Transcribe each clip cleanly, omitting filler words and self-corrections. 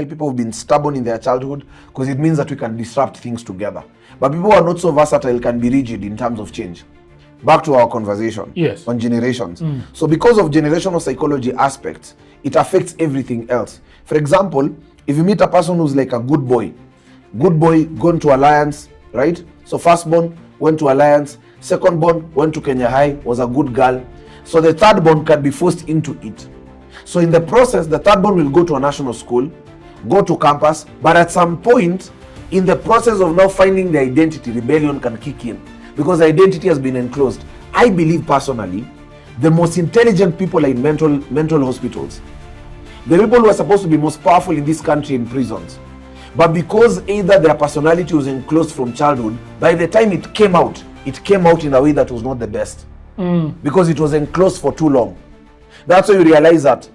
people who've been stubborn in their childhood, because it means that we can disrupt things together. But people who are not so versatile can be rigid in terms of change. Back to our conversation on generations. So because of generational psychology aspects, it affects everything else. For example, if you meet a person who's like a good boy gone to Alliance, right? So firstborn went to Alliance, secondborn went to Kenya High, was a good girl. So the thirdborn can be forced into it. So in the process, the thirdborn will go to a national school, go to campus, but at some point, in the process of now finding the identity, rebellion can kick in because the identity has been enclosed. I believe personally, the most intelligent people are in mental hospitals. The people who are supposed to be most powerful in this country in prisons. But because either their personality was enclosed from childhood, by the time it came out in a way that was not the best. Because it was enclosed for too long. That's why you realize that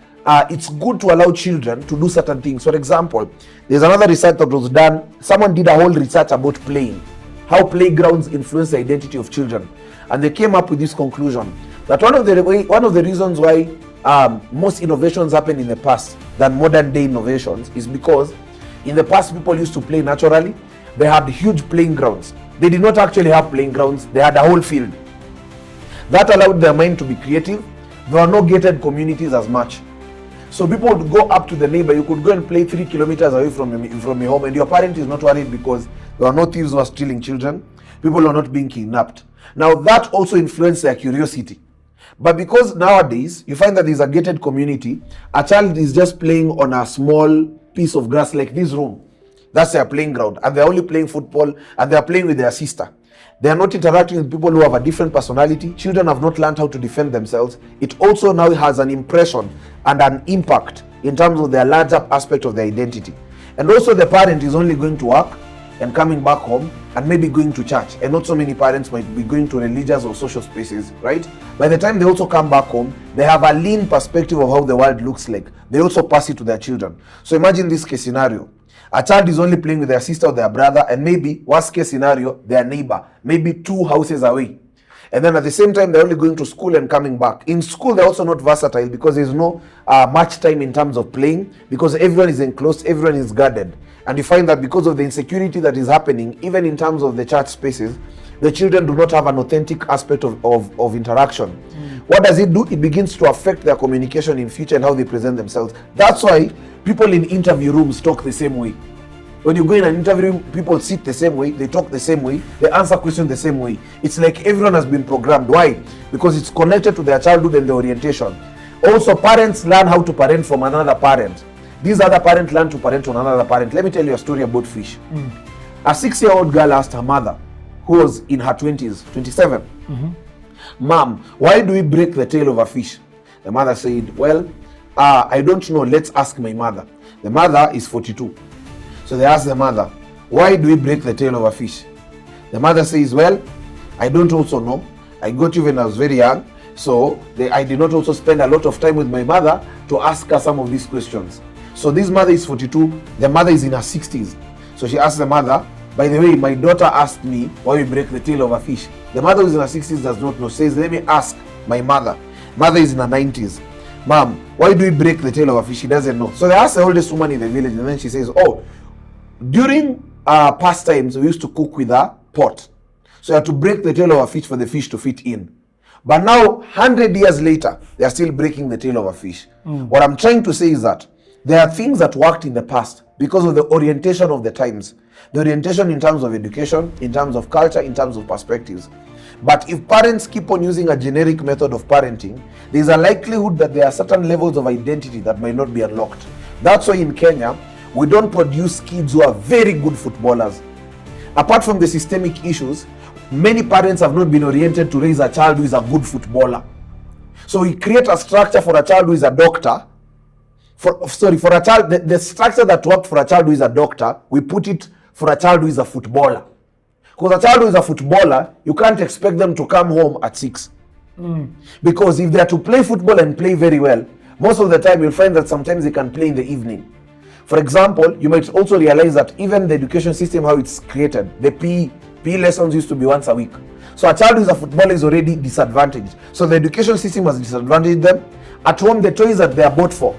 it's good to allow children to do certain things. For example, there's another research that was done. Someone did a whole research about playing, how playgrounds influence the identity of children. And they came up with this conclusion that one of the reasons why most innovations happen in the past than modern day innovations is because in the past people used to play naturally. They had huge playing grounds. They did not actually have playing grounds. They had a whole field. That allowed their mind to be creative. There were no gated communities as much. So people would go up to the neighbor. You could go and play 3 kilometers away from your home, and your parent is not worried because there are no thieves who are stealing children. People are not being kidnapped. Now that also influenced their curiosity. But because nowadays you find that there's a gated community, a child is just playing on a small piece of grass like this room. That's their playing ground, and they're only playing football, and they're playing with their sister. They are not interacting with people who have a different personality. Children have not learned how to defend themselves. It also now has an impression and an impact in terms of their larger aspect of their identity. And also the parent is only going to work and coming back home and maybe going to church. And not so many parents might be going to religious or social spaces, right? By the time they also come back home, they have a lean perspective of how the world looks like. They also pass it to their children. So imagine this case scenario. A child is only playing with their sister or their brother, and maybe, worst case scenario, their neighbor, maybe 2 houses away. And then at the same time, they're only going to school and coming back. In school, they're also not versatile because there's no much time in terms of playing, because everyone is enclosed, everyone is guarded. And you find that because of the insecurity that is happening, even in terms of the church spaces, the children do not have an authentic aspect of interaction. What does it do? It begins to affect their communication in future and how they present themselves. That's why people in interview rooms talk the same way. When you go in an interview room, people sit the same way, they talk the same way, they answer questions the same way. It's like everyone has been programmed. Why? Because it's connected to their childhood and their orientation. Also, parents learn how to parent from another parent. These other parents learn to parent from another parent. Let me tell you a story about fish. A 6-year-old girl asked her mother, who was in her 20s, 27, Mom, why do we break the tail of a fish? The mother said, well, I don't know, let's ask my mother. The mother is 42. So they asked the mother, why do we break the tail of a fish? The mother says, well, I don't also know. I got you when I was very young. So I did not also spend a lot of time with my mother to ask her some of these questions. So this mother is 42. The mother is in her 60s. So she asked the mother, by the way, my daughter asked me why we break the tail of a fish. The mother who is in her 60s does not know. Says, let me ask my mother. Mother is in her 90s. Mom, why do we break the tail of a fish? She doesn't know. So they ask the oldest woman in the village, and then she says, oh, during past times, we used to cook with a pot. So you have to break the tail of a fish for the fish to fit in. But now, 100 years later, they are still breaking the tail of a fish. What I'm trying to say is that there are things that worked in the past because of the orientation of the times. The orientation in terms of education, in terms of culture, in terms of perspectives. But if parents keep on using a generic method of parenting, there is a likelihood that there are certain levels of identity that might not be unlocked. That's why in Kenya, we don't produce kids who are very good footballers. Apart from the systemic issues, many parents have not been oriented to raise a child who is a good footballer. So we create a structure for a child who is a doctor. For a child, the structure that worked for a child who is a doctor, we put it for a child who is a footballer. Because a child who is a footballer, you can't expect them to come home at 6. Because if they are to play football and play very well, most of the time you'll find that sometimes they can play in the evening. For example, you might also realize that even the education system, how it's created, the PE lessons used to be once a week. So a child who is a footballer is already disadvantaged. So the education system has disadvantaged them. At home, the toys that they are bought for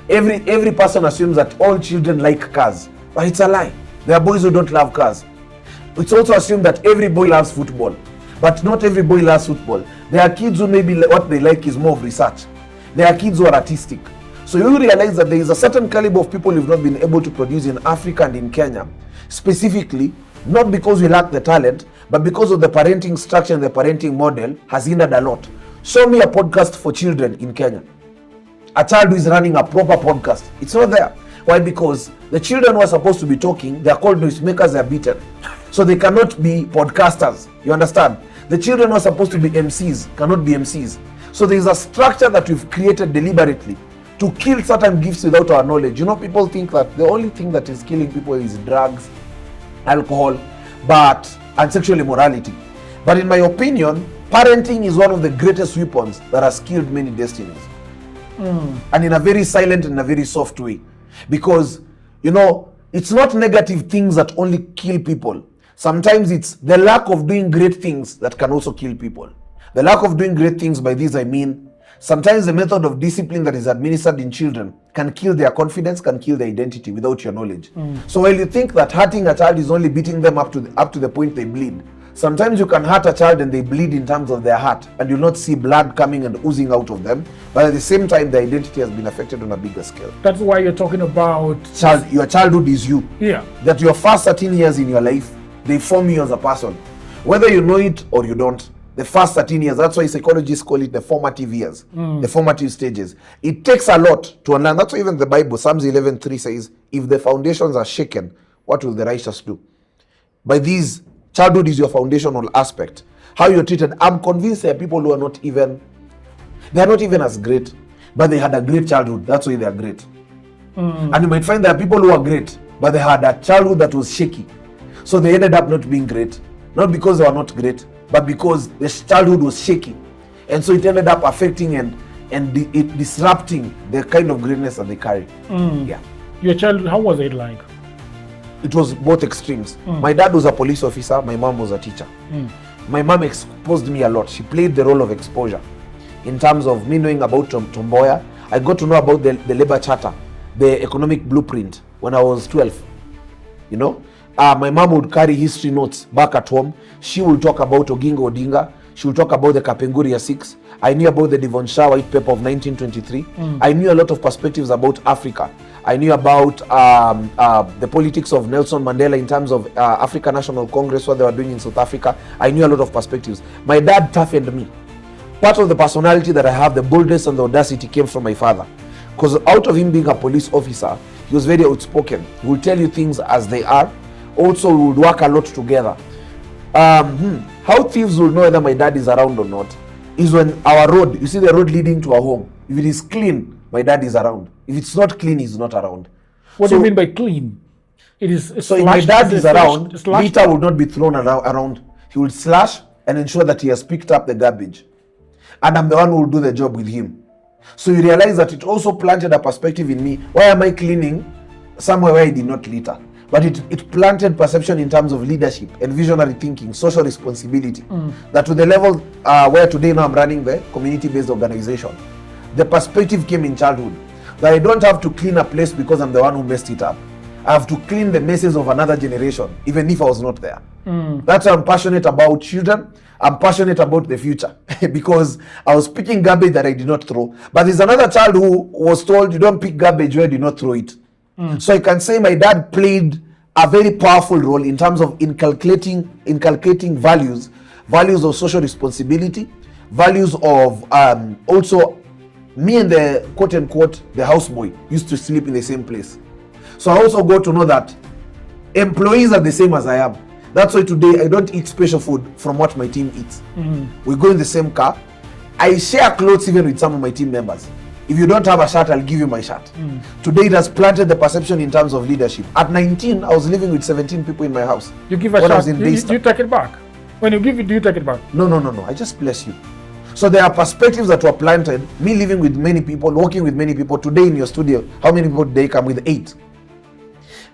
Every person assumes that all children like cars, but it's a lie. There are boys who don't love cars. It's also assumed that every boy loves football, but not every boy loves football. There are kids who maybe what they like is more of research. There are kids who are artistic. So you realize that there is a certain caliber of people you've not been able to produce in Africa and in Kenya, specifically, not because we lack the talent, but because of the parenting structure and the parenting model has hindered a lot. Show me a podcast for children in Kenya. A child who is running a proper podcast. It's not there. Why? Because the children who are supposed to be talking, they are called noisemakers, they are beaten. So they cannot be podcasters. You understand? The children who are supposed to be MCs cannot be MCs. So there is a structure that we've created deliberately to kill certain gifts without our knowledge. You know, people think that the only thing that is killing people is drugs, alcohol, and sexual immorality. But in my opinion, parenting is one of the greatest weapons that has killed many destinies. And in a very silent and a very soft way. Because, you know, it's not negative things that only kill people. Sometimes it's the lack of doing great things that can also kill people. The lack of doing great things, by this I mean, sometimes the method of discipline that is administered in children can kill their confidence, can kill their identity without your knowledge. So while you think that hurting a child is only beating them up to the point they bleed, sometimes you can hurt a child and they bleed in terms of their heart, and you'll not see blood coming and oozing out of them, but at the same time their identity has been affected on a bigger scale. That's why you're talking about your childhood is you. Yeah. That your first 13 years in your life, they form you as a person. Whether you know it or you don't. The first 13 years, that's why psychologists call it the formative years, the formative stages. It takes a lot to unlearn. That's why even the Bible, Psalms 11:3 says, if the foundations are shaken, what will the righteous do? By these, childhood is your foundational aspect. How you're treated. I'm convinced there are people who are not even as great, but they had a great childhood. That's why they are great. And you might find there are people who are great, but they had a childhood that was shaky. So they ended up not being great. Not because they were not great, but because the childhood was shaky. And so it ended up affecting and disrupting the kind of greatness that they carry. Yeah. Your childhood, how was it like? It was both extremes. My dad was a police officer, my mom was a teacher. My mom exposed me a lot. She played the role of exposure in terms of me knowing about Tom Mboya. I got to know about the labor charter, the economic blueprint when I was 12. You know, my mom would carry history notes back at home. She would talk about Oginga Odinga. She would talk about the Kapenguria 6. I knew about the Devon Shah White Paper of 1923. I knew a lot of perspectives about Africa. I knew about the politics of Nelson Mandela in terms of African National Congress, what they were doing in South Africa. I knew a lot of perspectives. My dad toughened me. Part of the personality that I have, the boldness and the audacity, came from my father. Because out of him being a police officer, he was very outspoken. He would tell you things as they are. Also, we would work a lot together. How thieves will know whether my dad is around or not is when our road, you see the road leading to our home, if it is clean, my dad is around. If it's not clean, he's not around. What do you mean by clean? It is so if my dad is around, litter will not be thrown around. He will slash and ensure that he has picked up the garbage. And I'm the one who will do the job with him. So you realize that it also planted a perspective in me. Why am I cleaning somewhere where I did not litter? But it planted perception in terms of leadership and visionary thinking, social responsibility. That to the level where today now I'm running the community-based organization, the perspective came in childhood. That I don't have to clean a place because I'm the one who messed it up. I have to clean the messes of another generation, even if I was not there. That's why I'm passionate about children. I'm passionate about the future because I was picking garbage that I did not throw. But there's another child who was told, you don't pick garbage where you did not throw it. So I can say my dad played a very powerful role in terms of inculcating values of social responsibility, values of also me and the quote unquote the houseboy used to sleep in the same place. So I also got to know that employees are the same as I am. That's why today I don't eat special food from what my team eats. We go in the same car. I share clothes even with some of my team members. If you don't have a shirt, I'll give you my shirt. Today it has planted the perception in terms of leadership. At 19, I was living with 17 people in my house. You give a shirt, you take it back. When you give it, do you take it back? No. I just bless you. So there are perspectives that were planted. Me living with many people, working with many people. Today in your studio, how many people today come with? 8.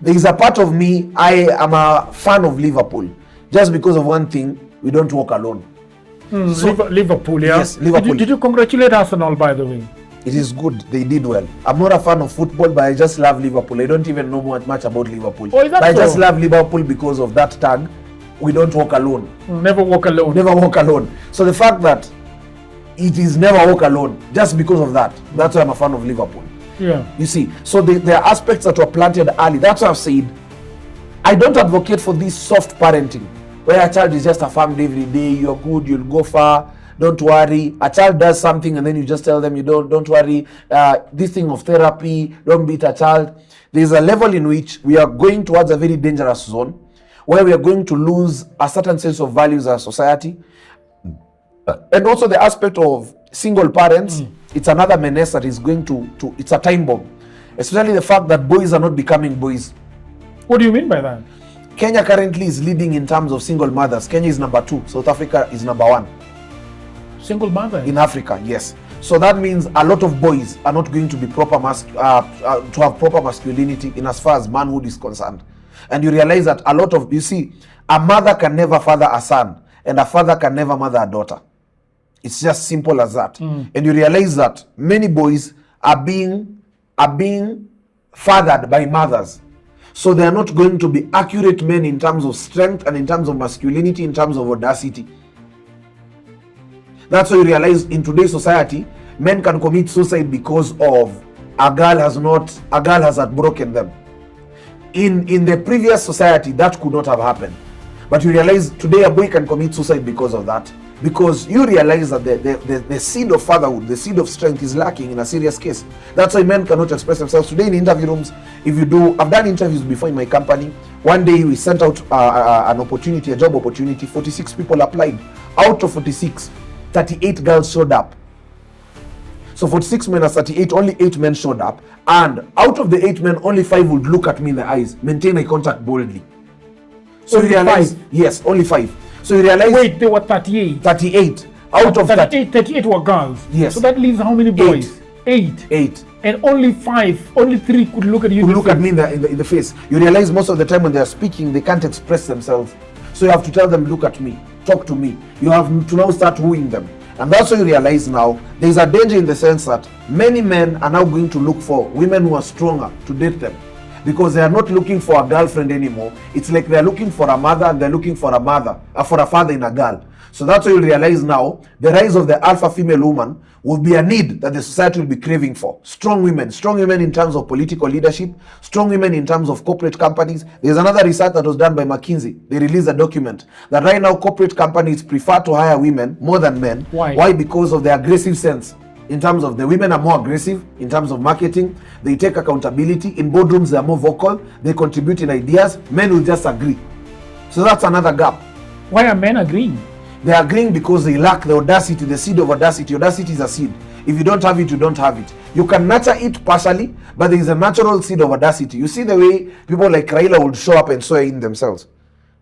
There is a part of me, I am a fan of Liverpool. Just because of one thing, we don't walk alone. So, Liverpool, yeah? Yes, Liverpool. Did you congratulate Arsenal, by the way? It is good. They did well. I'm not a fan of football, but I just love Liverpool. I don't even know much about Liverpool. Oh, is that but I so? just love Liverpool because of that tag. We don't walk alone. Never walk alone. Never walk alone. So the fact that it is never walk alone, just because of that, that's why I'm a fan of Liverpool. Yeah. You see, so there are aspects that were planted early. That's why I've said, I don't advocate for this soft parenting, where a child is just affirmed every day, you're good, you'll go far, don't worry. A child does something and then you just tell them, you don't worry. This thing of therapy, don't beat a child. There's a level in which we are going towards a very dangerous zone, where we are going to lose a certain sense of values as a society. And also the aspect of single parents, it's another menace that is going to it's a time bomb. Especially the fact that boys are not becoming boys. What do you mean by that? Kenya currently is leading in terms of single mothers. Kenya is number 2. South Africa is number 1. Single mother? In Africa, yes. So that means a lot of boys are not going to be to have proper masculinity in as far as manhood is concerned. And you realize that you see, a mother can never father a son, and a father can never mother a daughter. It's just simple as that. And you realize that many boys are being fathered by mothers. So they are not going to be accurate men in terms of strength and in terms of masculinity, in terms of audacity. That's why you realize in today's society, men can commit suicide because of a girl has broken them. In the previous society, that could not have happened. But you realize today a boy can commit suicide because of that. Because you realize that the seed of fatherhood, the seed of strength is lacking in a serious case. That's why men cannot express themselves. Today in interview rooms, I've done interviews before in my company. One day we sent out a job opportunity, 46 people applied. Out of 46, 38 girls showed up. So 46 men and 38, only 8 men showed up. And out of the 8 men, only 5 would look at me in the eyes, maintain eye contact boldly. So only you realize, 5? Yes, only 5. So you realize... Wait, there were 38? 38. Out of 38 were girls? Yes. So that leaves how many boys? 8. And only 3 could look at you look at me in the face. You realize most of the time when they are speaking, they can't express themselves. So you have to tell them, look at me, talk to me. You have to now start wooing them. And that's why you realize now, there's a danger in the sense that many men are now going to look for women who are stronger to date them. Because they are not looking for a girlfriend anymore. It's like they're looking for a mother and they're looking for a father in a girl. So that's why you realize now, the rise of the alpha female woman will be a need that the society will be craving for. Strong women in terms of political leadership, strong women in terms of corporate companies. There's another research that was done by McKinsey. They released a document that right now corporate companies prefer to hire women more than men. Why? Because of the aggressive sense. In terms of the women are more aggressive, in terms of marketing, they take accountability. In boardrooms, they are more vocal, they contribute in ideas. Men will just agree. So that's another gap. Why are men agreeing? They are agreeing because they lack the audacity, the seed of audacity. Audacity is a seed. If you don't have it, you don't have it. You can nurture it partially, but there is a natural seed of audacity. You see the way people like Raila would show up and sow in themselves.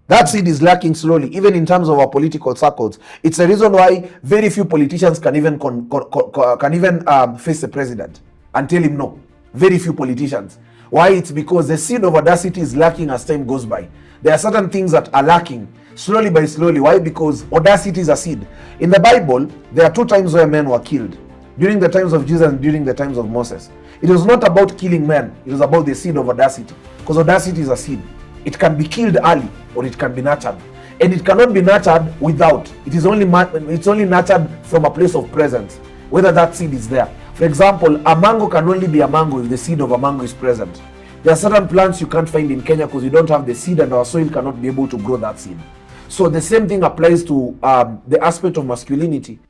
That seed is lacking slowly, even in terms of our political circles. It's the reason why very few politicians can even face the president and tell him no. Very few politicians. Why? It's because the seed of audacity is lacking as time goes by. There are certain things that are lacking slowly by slowly. Why? Because audacity is a seed. In the Bible, there are 2 times where men were killed. During the times of Jesus and during the times of Moses. It was not about killing men. It was about the seed of audacity. Because audacity is a seed. It can be killed early or it can be nurtured. And it cannot be nurtured without. It's only nurtured from a place of presence, whether that seed is there. For example, a mango can only be a mango if the seed of a mango is present. There are certain plants you can't find in Kenya because you don't have the seed and our soil cannot be able to grow that seed. So the same thing applies to the aspect of masculinity.